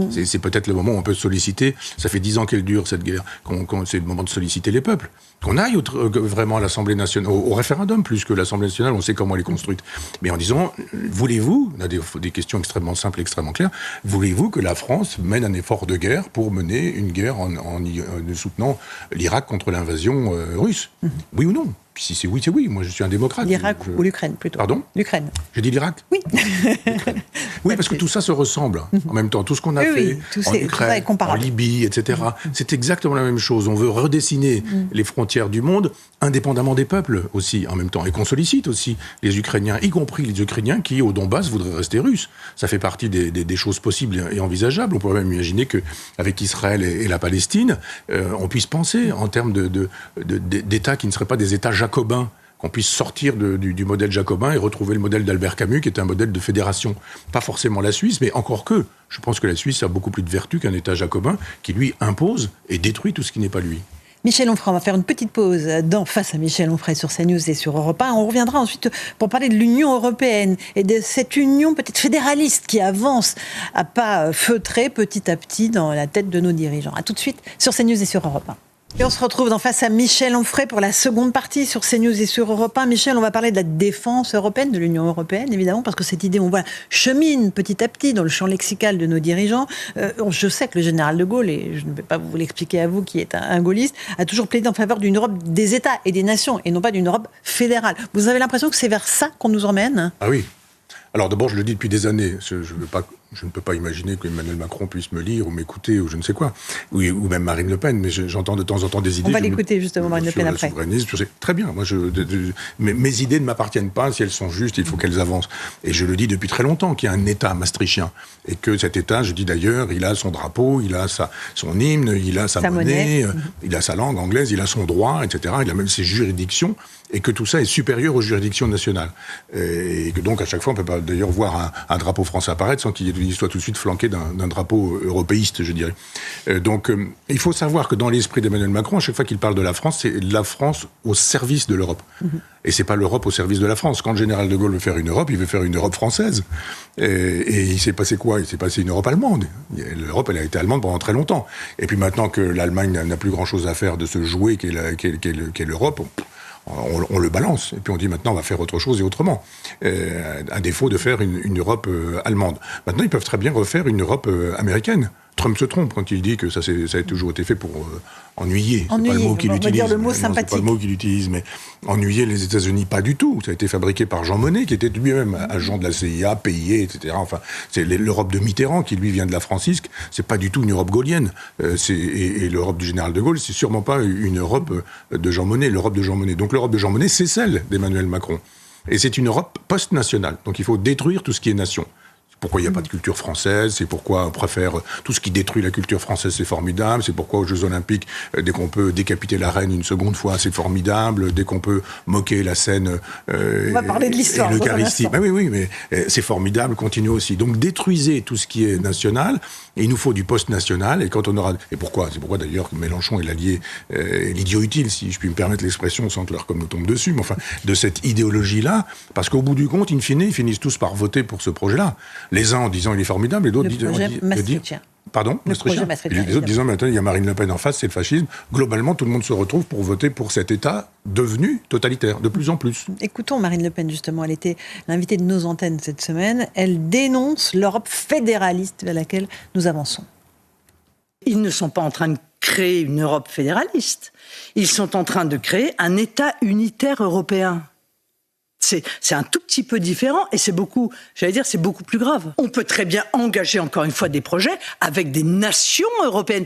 C'est peut-être le moment où on peut solliciter, ça fait 10 ans qu'elle dure cette guerre, c'est le moment de solliciter les peuples. Qu'on aille vraiment à l'Assemblée nationale, au référendum plus que l'Assemblée nationale, on sait comment elle est construite. Mais en disant, voulez-vous, on a des questions extrêmement simples, extrêmement claires, voulez-vous que la France mène un effort de guerre pour mener une guerre en soutenant l'Irak contre l'invasion russe? Oui ou non? Si c'est oui, c'est oui. Moi, je suis un démocrate. L'Irak ou l'Ukraine, plutôt. Pardon? L'Ukraine. J'ai dit l'Irak? Oui. Oui, parce que tout ça se ressemble. En même temps, tout ce qu'on a fait en Ukraine, en Libye, etc., c'est exactement la même chose. On veut redessiner les frontières du monde, indépendamment des peuples aussi, en même temps. Et qu'on sollicite aussi les Ukrainiens, y compris les Ukrainiens qui, au Donbass, voudraient rester russes. Ça fait partie des choses possibles et envisageables. On pourrait même imaginer qu'avec Israël et la Palestine, on puisse penser en termes d'États qui ne seraient pas des États jacobins, qu'on puisse sortir du modèle jacobin et retrouver le modèle d'Albert Camus, qui est un modèle de fédération. Pas forcément la Suisse, mais encore que. Je pense que la Suisse a beaucoup plus de vertu qu'un État jacobin qui, lui, impose et détruit tout ce qui n'est pas lui. Michel Onfray, on va faire une petite pause dans Face à Michel Onfray sur CNews et sur Europe 1. On reviendra ensuite pour parler de l'Union européenne et de cette union peut-être fédéraliste qui avance à pas feutrés petit à petit dans la tête de nos dirigeants. A tout de suite sur CNews et sur Europe 1. Et on se retrouve dans Face à Michel Onfray pour la seconde partie sur CNews et sur Europe 1. Michel, on va parler de la défense européenne, de l'Union européenne, évidemment, parce que cette idée, on voit, chemine petit à petit dans le champ lexical de nos dirigeants. Je sais que le général de Gaulle, et je ne vais pas vous l'expliquer à vous qui êtes un gaulliste, a toujours plaidé en faveur d'une Europe des États et des nations, et non pas d'une Europe fédérale. Vous avez l'impression que c'est vers ça qu'on nous emmène ? Ah oui. Alors d'abord, je le dis depuis des années, je ne peux pas imaginer qu'Emmanuel Macron puisse me lire ou m'écouter ou je ne sais quoi, ou même Marine Le Pen, mais j'entends de temps en temps des idées. On va l'écouter justement, Marine Le Pen, après. Très bien, moi, mes idées ne m'appartiennent pas, si elles sont justes, il faut qu'elles avancent. Et je le dis depuis très longtemps qu'il y a un État maastrichtien, et que cet État, je dis d'ailleurs, il a son drapeau, il a son hymne, il a sa monnaie, il a sa langue anglaise, il a son droit, etc., il a même ses juridictions, et que tout ça est supérieur aux juridictions nationales. Et que donc, à chaque fois, on ne peut pas d'ailleurs voir un drapeau français apparaître sans qu'il soit tout de suite flanqué d'un drapeau européiste, je dirais. Donc, il faut savoir que dans l'esprit d'Emmanuel Macron, à chaque fois qu'il parle de la France, c'est la France au service de l'Europe. Et c'est pas l'Europe au service de la France. Quand le général de Gaulle veut faire une Europe, il veut faire une Europe française. Et il s'est passé quoi? Il s'est passé une Europe allemande. L'Europe, elle a été allemande pendant très longtemps. Et puis maintenant que l'Allemagne n'a plus grand-chose à faire de ce jouet qu'est l'Europe, on le balance, et puis on dit maintenant on va faire autre chose et autrement, à défaut de faire une Europe allemande. Maintenant ils peuvent très bien refaire une Europe américaine. Trump se trompe quand il dit que ça a toujours été fait pour ennuyer. C'est pas le mot qu'il utilise. On va dire le mot sympathique. C'est pas le mot qu'il utilise, mais ennuyer les États-Unis, pas du tout. Ça a été fabriqué par Jean Monnet, qui était lui-même agent de la CIA, payé, etc. Enfin, c'est l'Europe de Mitterrand, qui lui vient de la francisque. C'est pas du tout une Europe gaulienne. Et l'Europe du général de Gaulle, c'est sûrement pas une Europe de Jean Monnet, l'Europe de Jean Monnet. Donc l'Europe de Jean Monnet, c'est celle d'Emmanuel Macron. Et c'est une Europe post-nationale. Donc il faut détruire tout ce qui est nation. Pourquoi il n'y a pas de culture française, c'est pourquoi on préfère tout ce qui détruit la culture française, c'est formidable, c'est pourquoi aux Jeux Olympiques, dès qu'on peut décapiter la reine une seconde fois, c'est formidable, dès qu'on peut moquer la scène on va parler de l'histoire, et l'Eucharistie. Ben oui, mais c'est formidable, continuez aussi. Donc détruisez tout ce qui est national, et il nous faut du post-national, et quand on aura... Et pourquoi ? C'est pourquoi d'ailleurs que Mélenchon est l'allié, l'idiot utile, si je puis me permettre l'expression, sans que leur com nous tombe dessus, mais enfin, de cette idéologie-là, parce qu'au bout du compte, in fine, ils finissent tous par voter pour ce projet-là. Les uns en disant il est formidable, et d'autres disent... Pardon, le projet Maastrichtien. Les autres disant maintenant il y a Marine Le Pen en face, c'est le fascisme. Globalement, tout le monde se retrouve pour voter pour cet État devenu totalitaire, de plus en plus. Écoutons Marine Le Pen, justement. Elle était l'invitée de nos antennes cette semaine. Elle dénonce l'Europe fédéraliste vers laquelle nous avançons. Ils ne sont pas en train de créer une Europe fédéraliste. Ils sont en train de créer un État unitaire européen. C'est un tout petit peu différent et c'est beaucoup plus grave. On peut très bien engager encore une fois des projets avec des nations européennes.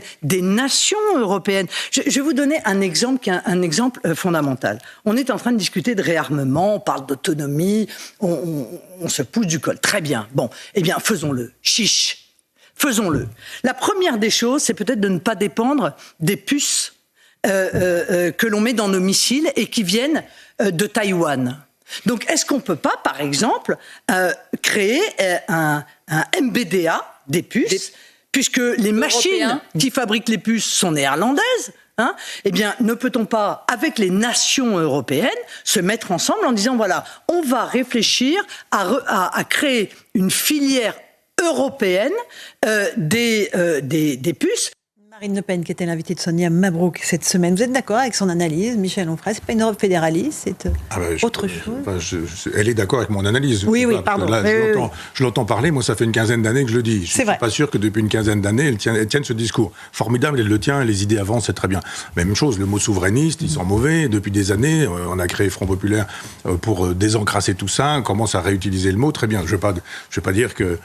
Je vais vous donner un exemple qui est un exemple fondamental. On est en train de discuter de réarmement, on parle d'autonomie, on se pousse du col. Très bien. Bon, eh bien, faisons-le. Chiche. Faisons-le. La première des choses, c'est peut-être de ne pas dépendre des puces que l'on met dans nos missiles et qui viennent de Taïwan. Donc, est-ce qu'on ne peut pas, par exemple, créer un MBDA des puces, puisque les machines qui fabriquent les puces sont néerlandaises, eh bien, ne peut-on pas, avec les nations européennes, se mettre ensemble en disant, voilà, on va réfléchir à créer une filière européenne des puces. Marine Le Pen, qui était l'invitée de Sonia Mabrouk cette semaine. Vous êtes d'accord avec son analyse, Michel Onfray? C'est pas une Europe fédéraliste, c'est autre chose. Elle est d'accord avec mon analyse. Oui, pardon. Là, je l'entends parler, moi ça fait une quinzaine d'années que je le dis. Je ne suis pas sûr que depuis une quinzaine d'années, elle tienne ce discours. Formidable, elle le tient, les idées avancent, c'est très bien. Même chose, le mot souverainiste, ils sont mauvais. Depuis des années, on a créé Front Populaire pour désencrasser tout ça, on commence à réutiliser le mot, très bien. Je ne vais pas dire que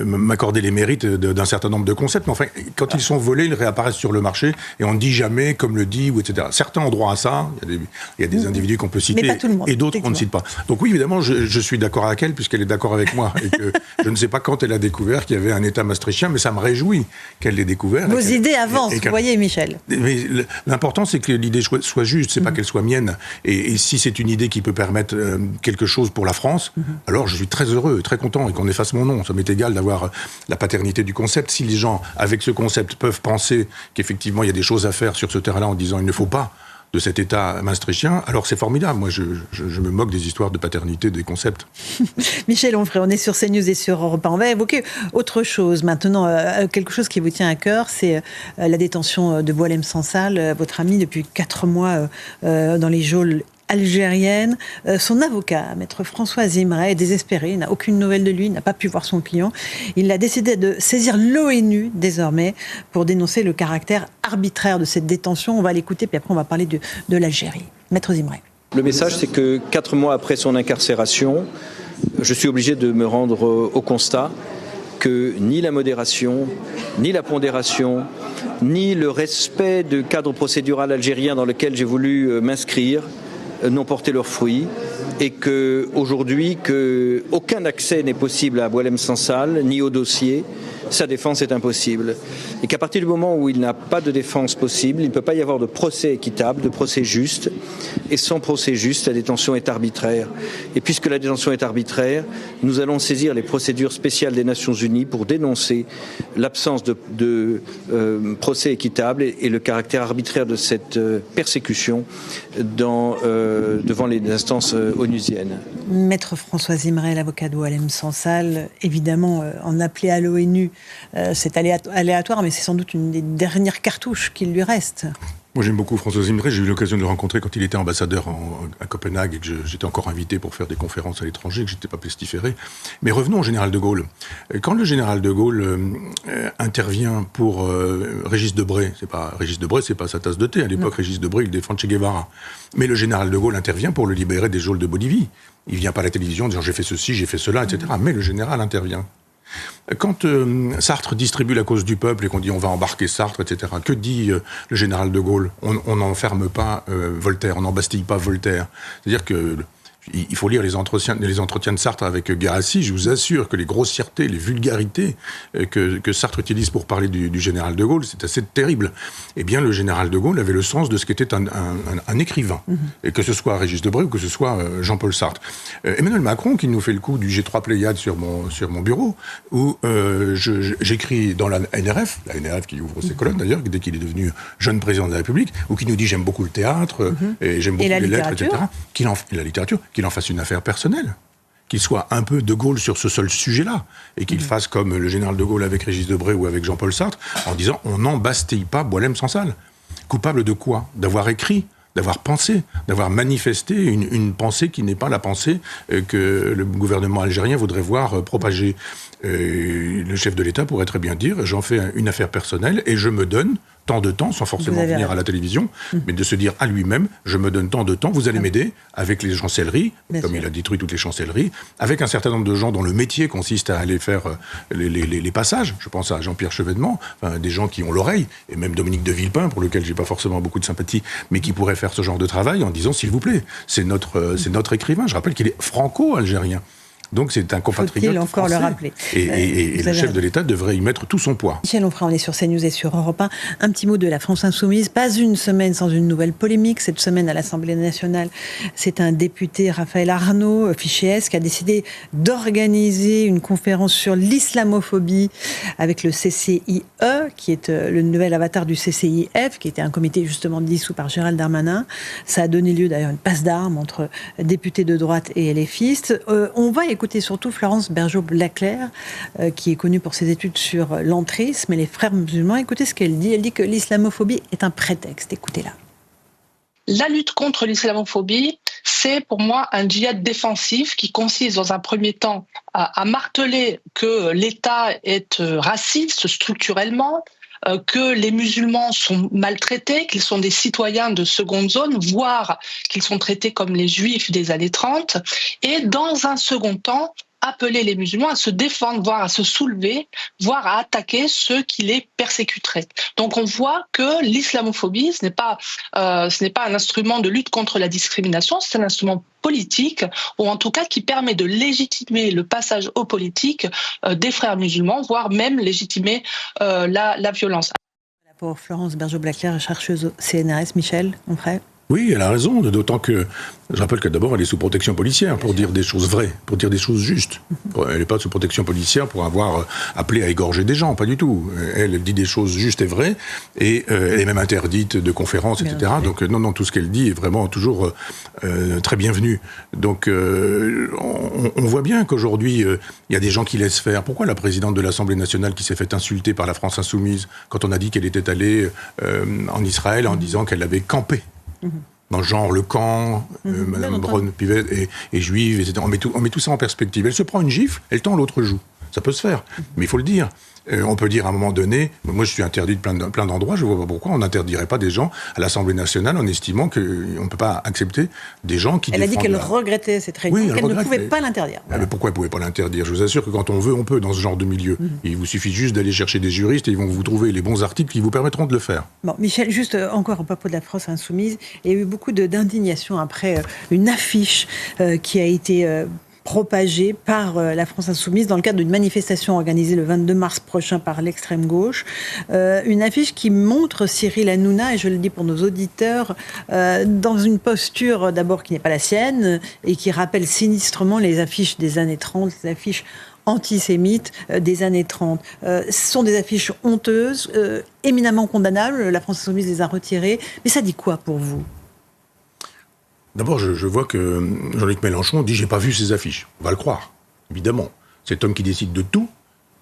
m'accorder les mérites d'un certain nombre de concepts, mais enfin, quand ils sont volés, ils réapparaissent sur le marché et on ne dit jamais comme le dit, ou etc. Certains ont droit à ça, il y a des individus qu'on peut citer, et d'autres qu'on ne cite pas. Donc oui, évidemment, je suis d'accord avec elle, puisqu'elle est d'accord avec moi, et que je ne sais pas quand elle a découvert qu'il y avait un État maastrichtien, mais ça me réjouit qu'elle l'ait découvert. Vos idées avancent, vous voyez, Michel. Mais l'important, c'est que l'idée soit juste, c'est pas qu'elle soit mienne. Et si c'est une idée qui peut permettre quelque chose pour la France, alors je suis très heureux, très content, et qu'on efface mon nom. Ça m'est égal d'avoir la paternité du concept. Si les gens, avec ce concept, peuvent penser qu'effectivement il y a des choses à faire sur ce terrain-là en disant il ne faut pas de cet État maastrichtien, alors c'est formidable. Moi, je me moque des histoires de paternité, des concepts. Michel Onfray, on est sur CNews et sur Europe 1. On va évoquer autre chose maintenant, quelque chose qui vous tient à cœur, c'est la détention de Boualem Sansal, votre ami depuis 4 mois dans les geôles algérienne. Son avocat, maître François Zimray, est désespéré, il n'a aucune nouvelle de lui, il n'a pas pu voir son client. Il a décidé de saisir l'ONU désormais pour dénoncer le caractère arbitraire de cette détention. On va l'écouter, puis après on va parler de l'Algérie. Maître Zimray. Le message, c'est que 4 mois après son incarcération, je suis obligé de me rendre au constat que ni la modération, ni la pondération, ni le respect du cadre procédural algérien dans lequel j'ai voulu m'inscrire n'ont porté leurs fruits, et qu'aujourd'hui, aucun accès n'est possible à Boualem Sansal, ni au dossier. Sa défense est impossible. Et qu'à partir du moment où il n'a pas de défense possible, il ne peut pas y avoir de procès équitable, de procès juste. Et sans procès juste, la détention est arbitraire. Et puisque la détention est arbitraire, nous allons saisir les procédures spéciales des Nations Unies pour dénoncer l'absence de procès équitable et le caractère arbitraire de cette persécution devant les instances onusiennes. Maître François Zimray, l'avocat de Boualem Sansal, évidemment, en appelé à l'ONU, c'est aléatoire, mais c'est sans doute une des dernières cartouches qu'il lui reste. Moi, j'aime beaucoup François Zimray. J'ai eu l'occasion de le rencontrer quand il était ambassadeur à Copenhague et que j'étais encore invité pour faire des conférences à l'étranger, que je n'étais pas pestiféré. Mais revenons au général de Gaulle. Quand le général de Gaulle intervient pour Régis Debray, Régis Debray, c'est pas sa tasse de thé. À l'époque, Régis Debray, il défend Che Guevara. Mais le général de Gaulle intervient pour le libérer des geôles de Bolivie. Il vient pas à la télévision en disant j'ai fait ceci, j'ai fait cela, etc. Mais le général intervient. Quand Sartre distribue la cause du peuple et qu'on dit on va embarquer Sartre, etc., que dit le général de Gaulle? On n'enferme pas Voltaire, on n'embastille pas Voltaire. C'est-à-dire que Il faut lire les entretiens de Sartre avec Garassi. Je vous assure que les grossièretés, les vulgarités que Sartre utilise pour parler du général de Gaulle, c'est assez terrible. Eh bien, le général de Gaulle avait le sens de ce qu'était un écrivain, et que ce soit Régis Debray ou que ce soit Jean-Paul Sartre. Emmanuel Macron, qui nous fait le coup du G3 Pléiade sur mon bureau, où j'écris dans la NRF qui ouvre ses colonnes d'ailleurs, dès qu'il est devenu jeune président de la République, ou qui nous dit j'aime beaucoup le théâtre, et j'aime beaucoup les lettres, etc. La littérature, qu'il en fasse une affaire personnelle. Qu'il soit un peu de Gaulle sur ce seul sujet-là, et qu'il fasse comme le général de Gaulle avec Régis Debray ou avec Jean-Paul Sartre, en disant on n'embastille pas Boualem Sansal. Coupable de quoi ? D'avoir écrit, d'avoir pensé, d'avoir manifesté une pensée qui n'est pas la pensée que le gouvernement algérien voudrait voir propagée. Le chef de l'État pourrait très bien dire j'en fais une affaire personnelle et je me donne tant de temps, sans forcément venir à la télévision, mais de se dire à lui-même, je me donne tant de temps, vous allez m'aider avec les chancelleries, comme il a détruit toutes les chancelleries, avec un certain nombre de gens dont le métier consiste à aller faire les passages. Je pense à Jean-Pierre Chevènement, des gens qui ont l'oreille, et même Dominique de Villepin, pour lequel j'ai pas forcément beaucoup de sympathie, mais qui pourrait faire ce genre de travail en disant, s'il vous plaît, c'est notre écrivain. Je rappelle qu'il est franco-algérien. Donc c'est un compatriote Faut-il encore français. Le rappeler. Et le chef de l'État devrait y mettre tout son poids. Michel Onfray, on est sur CNews et sur Europe 1. Un petit mot de la France Insoumise. Pas une semaine sans une nouvelle polémique. Cette semaine à l'Assemblée nationale, c'est un député, Raphaël Arnaud, fiché S, qui a décidé d'organiser une conférence sur l'islamophobie avec le CCIE, qui est le nouvel avatar du CCIF, qui était un comité justement dissous par Gérald Darmanin. Ça a donné lieu d'ailleurs à une passe d'armes entre députés de droite et LFistes. On va écoutez surtout Florence Bergeaud-Blaclair, qui est connue pour ses études sur l'entrisme et les frères musulmans. Écoutez ce qu'elle dit. Elle dit que l'islamophobie est un prétexte. Écoutez-la. La lutte contre l'islamophobie, c'est pour moi un djihad défensif qui consiste dans un premier temps à marteler que l'État est raciste structurellement, que les musulmans sont maltraités, qu'ils sont des citoyens de seconde zone, voire qu'ils sont traités comme les juifs des années 30, et dans un second temps, appeler les musulmans à se défendre, voire à se soulever, voire à attaquer ceux qui les persécuteraient. Donc on voit que l'islamophobie, ce n'est pas un instrument de lutte contre la discrimination, c'est un instrument politique, ou en tout cas qui permet de légitimer le passage aux politiques des frères musulmans, voire même légitimer la violence. Pour Florence Bergeaud-Blaclair, chercheuse au CNRS, Michel Onfray. Oui, elle a raison, d'autant que, je rappelle que d'abord, elle est sous protection policière pour dire des choses vraies, pour dire des choses justes. Elle n'est pas sous protection policière pour avoir appelé à égorger des gens, pas du tout. Elle dit des choses justes et vraies, et elle est même interdite de conférences, etc. Donc non, tout ce qu'elle dit est vraiment toujours très bienvenu. Donc on voit bien qu'aujourd'hui, il y a des gens qui laissent faire. Pourquoi la présidente de l'Assemblée nationale qui s'est fait insulter par la France Insoumise quand on a dit qu'elle était allée en Israël en disant qu'elle avait campé dans le genre le camp, Madame Braun-Pivet est juive, etc. On met tout ça en perspective. Elle se prend une gifle, elle tend l'autre joue. Ça peut se faire, mais il faut le dire. On peut dire à un moment donné, moi je suis interdit de plein d'endroits, je ne vois pas pourquoi on n'interdirait pas des gens à l'Assemblée nationale en estimant qu'on ne peut pas accepter des gens qui Elle a dit qu'elle regrettait cette réunion, qu'elle ne pouvait pas l'interdire. Mais pourquoi elle ne pouvait pas l'interdire ? Je vous assure que quand on veut, on peut dans ce genre de milieu. Il vous suffit juste d'aller chercher des juristes et ils vont vous trouver les bons articles qui vous permettront de le faire. Bon, Michel, juste encore au propos de la France Insoumise, il y a eu beaucoup d'indignation après une affiche qui a été propagée par la France Insoumise dans le cadre d'une manifestation organisée le 22 mars prochain par l'extrême gauche. Une affiche qui montre Cyril Hanouna, et je le dis pour nos auditeurs, dans une posture d'abord qui n'est pas la sienne et qui rappelle sinistrement les affiches des années 30, les affiches antisémites des années 30. Ce sont des affiches honteuses, éminemment condamnables. La France Insoumise les a retirées. Mais ça dit quoi pour vous ? D'abord, je vois que Jean-Luc Mélenchon dit « j'ai pas vu ces affiches ». On va le croire, évidemment. Cet homme qui décide de tout,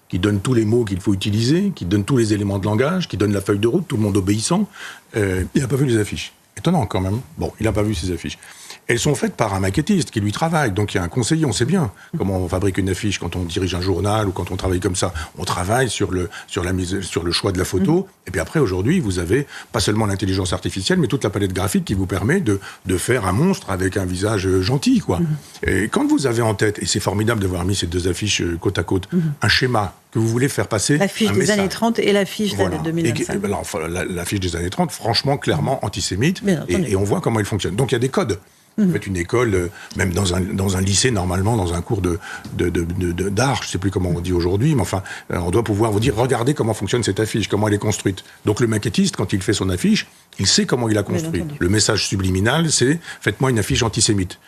qui donne tous les mots qu'il faut utiliser, qui donne tous les éléments de langage, qui donne la feuille de route, tout le monde obéissant, il n'a pas vu les affiches. Étonnant quand même. Bon, il n'a pas vu ces affiches. Elles sont faites par un maquettiste qui lui travaille. Donc il y a un conseiller, on sait bien comment on fabrique une affiche quand on dirige un journal ou quand on travaille comme ça. On travaille sur le choix de la photo. Et puis après, aujourd'hui, vous avez pas seulement l'intelligence artificielle, mais toute la palette graphique qui vous permet de faire un monstre avec un visage gentil, quoi. Et quand vous avez en tête, et c'est formidable d'avoir mis ces deux affiches côte à côte, un schéma que vous voulez faire passer l'affiche des années 30 et l'affiche de 2025. L'affiche des années 30, franchement, clairement antisémite. Et on voit comment elle fonctionne. Donc il y a des codes. En fait, une école, même dans un lycée, normalement, dans un cours d'art, je ne sais plus comment on dit aujourd'hui, mais enfin, on doit pouvoir vous dire, regardez comment fonctionne cette affiche, comment elle est construite. Donc le maquettiste, quand il fait son affiche, il sait comment il a construit. Le message subliminal, c'est « faites-moi une affiche antisémite ».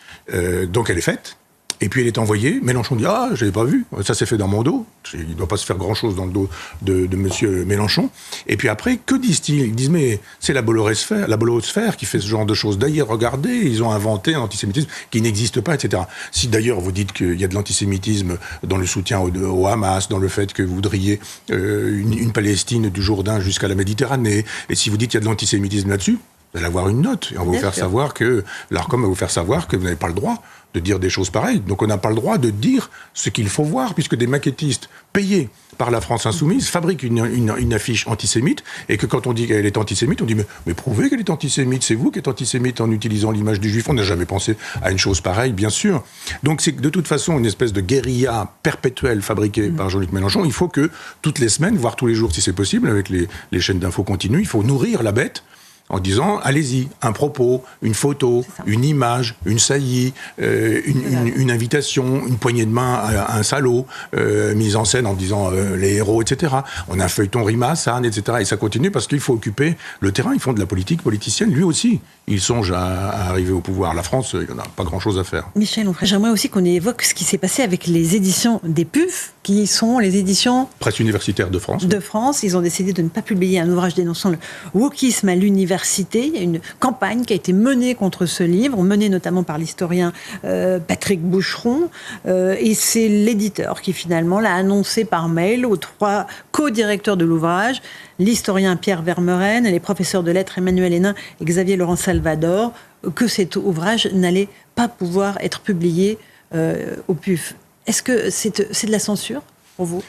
Donc elle est faite. Et puis elle est envoyée, Mélenchon dit « Ah, je l'avais pas vu, ça s'est fait dans mon dos ». Il ne doit pas se faire grand-chose dans le dos de monsieur Mélenchon. Et puis après, que disent-ils ? Ils disent « Mais c'est la bolosphère qui fait ce genre de choses. D'ailleurs, regardez, ils ont inventé un antisémitisme qui n'existe pas, etc. » Si d'ailleurs vous dites qu'il y a de l'antisémitisme dans le soutien au Hamas, dans le fait que vous voudriez une Palestine du Jourdain jusqu'à la Méditerranée, et si vous dites qu'il y a de l'antisémitisme là-dessus, vous allez avoir une note, et on va vous faire savoir que l'ARCOM va vous faire savoir que vous n'avez pas le droit de dire des choses pareilles. Donc on n'a pas le droit de dire ce qu'il faut voir, puisque des maquettistes payés par la France Insoumise fabriquent une affiche antisémite, et que quand on dit qu'elle est antisémite, on dit mais prouvez qu'elle est antisémite, c'est vous qui êtes antisémite en utilisant l'image du juif. On n'a jamais pensé à une chose pareille, bien sûr. Donc c'est de toute façon une espèce de guérilla perpétuelle fabriquée par Jean-Luc Mélenchon. Il faut que toutes les semaines, voire tous les jours si c'est possible, avec les chaînes d'infos continues, il faut nourrir la bête en disant, allez-y, un propos, une photo, une image, une saillie, une invitation, une poignée de main à un salaud, mise en scène en disant les héros, etc. On a un feuilleton Rima, Sarn, etc. Et ça continue parce qu'il faut occuper le terrain. Ils font de la politique politicienne. Lui aussi, il songe à arriver au pouvoir. La France, il n'y en a pas grand-chose à faire. Michel Onfray, j'aimerais aussi qu'on évoque ce qui s'est passé avec les éditions des PUF, qui sont les éditions... Presse universitaire de France. De France. Ils ont décidé de ne pas publier un ouvrage dénonçant le wokisme à l'université. Il y a une campagne qui a été menée contre ce livre, menée notamment par l'historien Patrick Boucheron. Et c'est l'éditeur qui finalement l'a annoncé par mail aux 3 co-directeurs de l'ouvrage, l'historien Pierre Vermeuren, les professeurs de lettres Emmanuel Hénin et Xavier Laurent Salvador, que cet ouvrage n'allait pas pouvoir être publié au PUF. Est-ce que c'est de la censure pour vous ?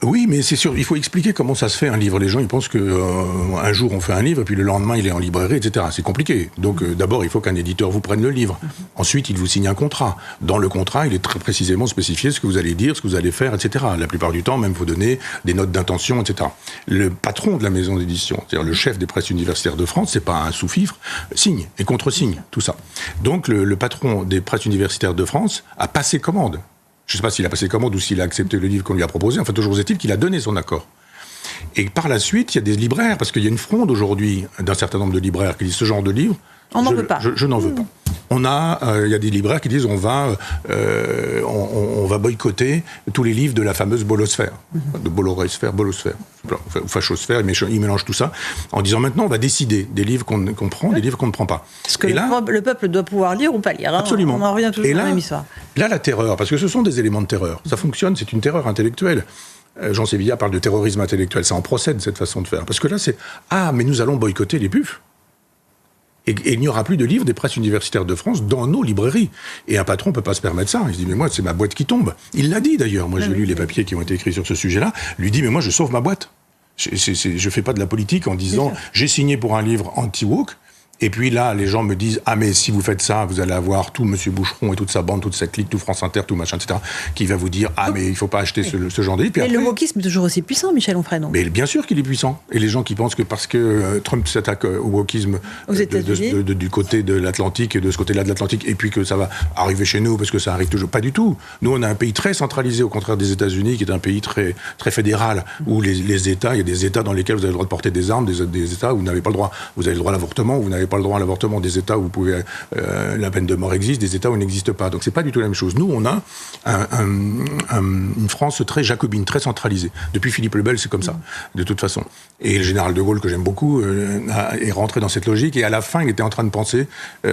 Oui, mais c'est sûr, il faut expliquer comment ça se fait un livre. Les gens, ils pensent qu'un jour on fait un livre, et puis le lendemain il est en librairie, etc. C'est compliqué. Donc d'abord, il faut qu'un éditeur vous prenne le livre. Ensuite, il vous signe un contrat. Dans le contrat, il est très précisément spécifié ce que vous allez dire, ce que vous allez faire, etc. La plupart du temps, même, il faut donner des notes d'intention, etc. Le patron de la maison d'édition, c'est-à-dire le chef des presses universitaires de France, c'est pas un sous-fifre, signe et contre-signe, tout ça. Donc le patron des presses universitaires de France a passé commande. Je ne sais pas s'il a passé commande ou s'il a accepté le livre qu'on lui a proposé. Enfin, toujours est-il qu'il a donné son accord. Et par la suite, il y a des libraires, parce qu'il y a une fronde aujourd'hui d'un certain nombre de libraires qui disent ce genre de livre, on n'en veut pas. Je n'en veux pas. Il y a des libraires qui disent on va boycotter tous les livres de la fameuse bolosphère, de bolosphère, fachosphère, ils mélangent tout ça, en disant maintenant on va décider des livres qu'on prend, des livres qu'on ne prend pas. Ce que le peuple doit pouvoir lire ou pas lire. Absolument. On en revient toujours à la même histoire. Là, la terreur, parce que ce sont des éléments de terreur, ça fonctionne, c'est une terreur intellectuelle. Jean Sévillat parle de terrorisme intellectuel, ça en procède cette façon de faire. Parce que là c'est mais nous allons boycotter les PUF. Et il n'y aura plus de livres des presses universitaires de France dans nos librairies. Et un patron ne peut pas se permettre ça. Il se dit, mais moi, c'est ma boîte qui tombe. Il l'a dit d'ailleurs. Moi, j'ai lu les papiers qui ont été écrits sur ce sujet-là. Il lui dit, mais moi, je sauve ma boîte. Je ne fais pas de la politique en disant, j'ai signé pour un livre anti-woke. Et puis là, les gens me disent, mais si vous faites ça, vous allez avoir tout M. Boucheron et toute sa bande, toute sa clique, tout France Inter, tout machin, etc., qui va vous dire, mais il ne faut pas acheter ce genre de livre. Mais le wokisme est toujours aussi puissant, Michel Onfray, non ? Mais bien sûr qu'il est puissant. Et les gens qui pensent que parce que Trump s'attaque au wokisme du côté de l'Atlantique et de ce côté-là de l'Atlantique, et puis que ça va arriver chez nous, parce que ça arrive toujours, pas du tout. Nous, on a un pays très centralisé, au contraire des États-Unis, qui est un pays très, très fédéral, où les États, il y a des États dans lesquels vous avez le droit de porter des armes, des États où vous n'avez pas le droit. Vous avez le droit à l'avortement, vous n'avez pas le droit à l'avortement, des États où vous pouvez, la peine de mort existe, des États où elle n'existe pas. Donc c'est pas du tout la même chose. Nous, on a une France très jacobine, très centralisée. Depuis Philippe le Bel, c'est comme ça, de toute façon. Et le général de Gaulle, que j'aime beaucoup, est rentré dans cette logique, et à la fin, il était en train de penser à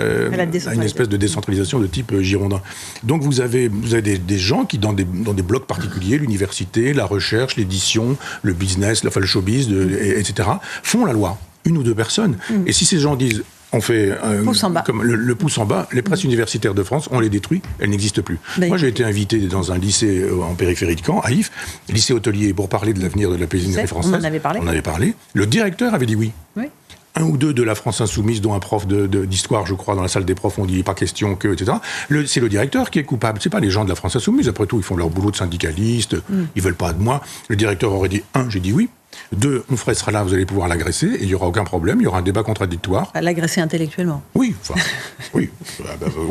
une espèce de décentralisation de type girondin. Donc vous avez des gens qui, dans des blocs particuliers, l'université, la recherche, l'édition, le business, le showbiz, etc., font la loi. 1 ou 2 personnes. Et si ces gens disent, on fait comme le pouce en bas, les presses universitaires de France, on les détruit, elles n'existent plus. Moi, j'ai été invité dans un lycée en périphérie de Caen, à Yves, lycée hôtelier, pour parler de l'avenir de la paysannerie française. On en avait parlé. Le directeur avait dit oui. 1 ou 2 de la France Insoumise, dont un prof d'histoire, je crois, dans la salle des profs, on dit pas question que, etc. C'est le directeur qui est coupable. C'est pas les gens de la France Insoumise. Après tout, ils font leur boulot de syndicalistes. Ils veulent pas de moi. Le directeur aurait dit j'ai dit oui. 2, Onfray sera là, vous allez pouvoir l'agresser, et il n'y aura aucun problème, il y aura un débat contradictoire. L'agresser intellectuellement. Oui, oui,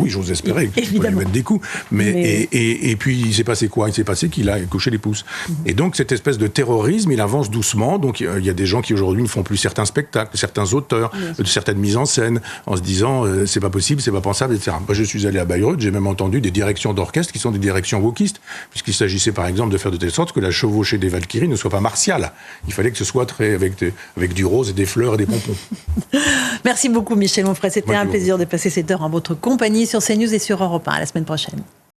j'ose espérer qu'il faut lui mettre des coups. Et puis, il s'est passé quoi ? Il s'est passé qu'il a couché les pouces. Et donc, cette espèce de terrorisme, il avance doucement. Donc, il y a des gens qui, aujourd'hui, ne font plus certains spectacles, certains auteurs, certaines mises en scène, en se disant, c'est pas possible, c'est pas pensable, etc. Moi, je suis allé à Bayreuth, j'ai même entendu des directions d'orchestre qui sont des directions wokistes, puisqu'il s'agissait, par exemple, de faire de telle sorte que la chevauchée des Valkyries ne soit pas martiale. Il fallait que ce soit avec du rose et des fleurs et des pompons. Merci beaucoup, Michel Onfray. C'était un plaisir de passer cette heure en votre compagnie sur CNews et sur Europe 1. À la semaine prochaine.